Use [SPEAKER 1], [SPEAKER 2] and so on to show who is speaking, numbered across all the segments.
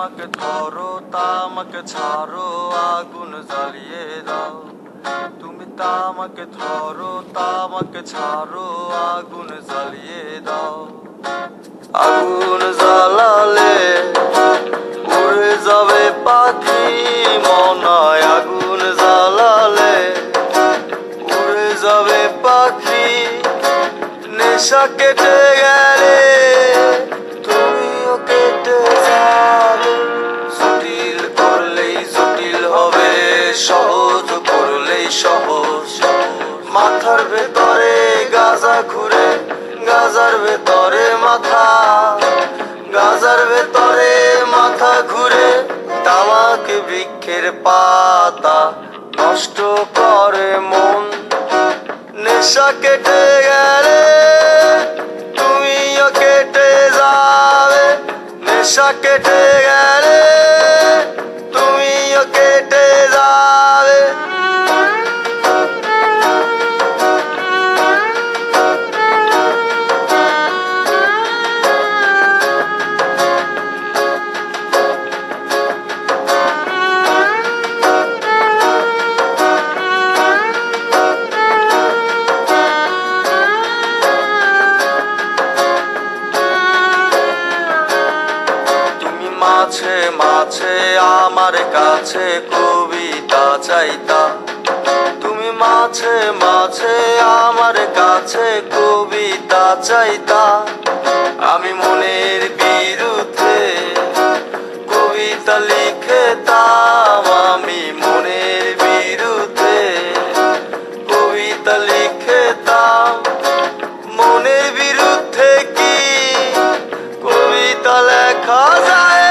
[SPEAKER 1] আমাকে ধরো তামাকে ছাড়ো আগুন জ্বালিয়ে দাও। তুমি তামাকে ধরো তামাকে ছাড়ো আগুন জ্বালিয়ে দাও। আগুন জ্বালালে উড়ে যাবে পাখি মনায়, আগুন জ্বালালে উড়ে যাবে পাখি। নেশা কেটে গেলে তুমিও কেটে যাবে। জটিল করলেই জটিল হবে, সহজ করলেই সহজ। মাথার ভেতরে গাজা ঘুরে, গাজার ভেতরে মাথা, গাজার ভেতরে মাথা ঘুরে। তামাক বৃক্ষের পাতা নষ্ট করে মন। নেশা কেটে গেলে তুমিও কেটে যাবে। নেশা কেটে গেলে তুমিও কেটে যাবে। মাঝে মাঝে আমার কাছে কবিতা চাইতা। তুমি মাঝে মাঝে আমার কাছে কবিতা চাইতা। আমি মনের বিরুদ্ধে কবিতা লিখতাম। আমি মনের বিরুদ্ধে কবিতা লিখতাম। মনের বিরুদ্ধে কি কবিতা লেখা যায়?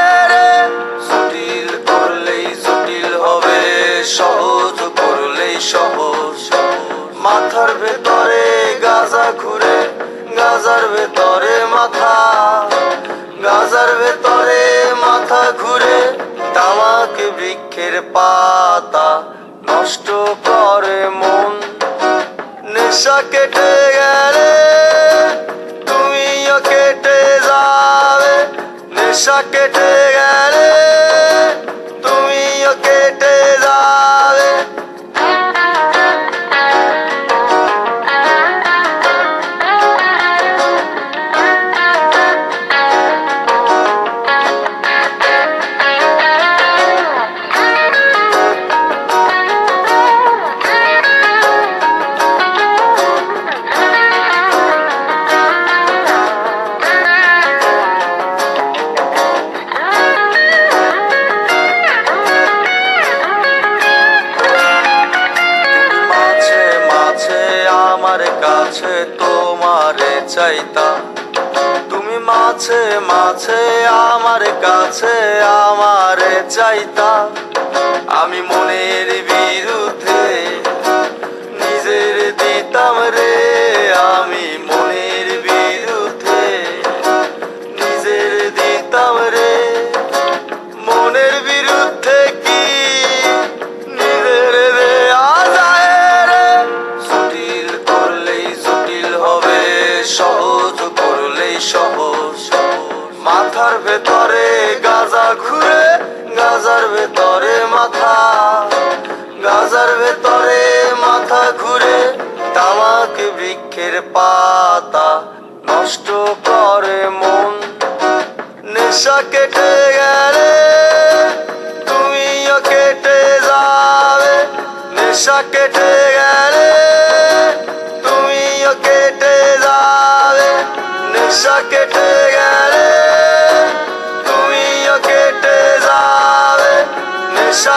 [SPEAKER 1] সহজ করলেই সহজ। মাথার ভেতরে গাজা ঘুরে, গাজার ভেতরে মাথা, গাজার ভেতরে মাথা ঘুরে। তামাক বৃক্ষের পাতা নষ্ট করে মন। নেশা কেটে গেলে তুমিও কেটে যাবে। নেশা কেটে গেলে তুমিও কেটে যাবে। আমার কাছে তোমারে চাইতা। তুমি মাঝে মাঝে আমার কাছে আমারে চাইতা। আমি মনের বিরুদ্ধে নিজের দিতাম রে। আমি মনের বিরুদ্ধে নিজের দিতাম রে। মনের বিরুদ্ধে কি নিজের দেয়া যায় রে? জটিল করলেই জটিল হবে, সহজ করলেই সহজ। মাথার ভেতরে গাজা ঘুরে, গাজার ভেতরে মাথা, গাজার ভেতরে মাথা ঘুরে। তামাক বৃক্ষের পাতা নষ্ট করে মন। নেশা কেটে গেলে তুমিও কেটে যাবে। নেশা কেটে গেলে তুমিও কেটে যাবে। নেশা কেটে গেলে তুমিও কেটে যাবে। নেশা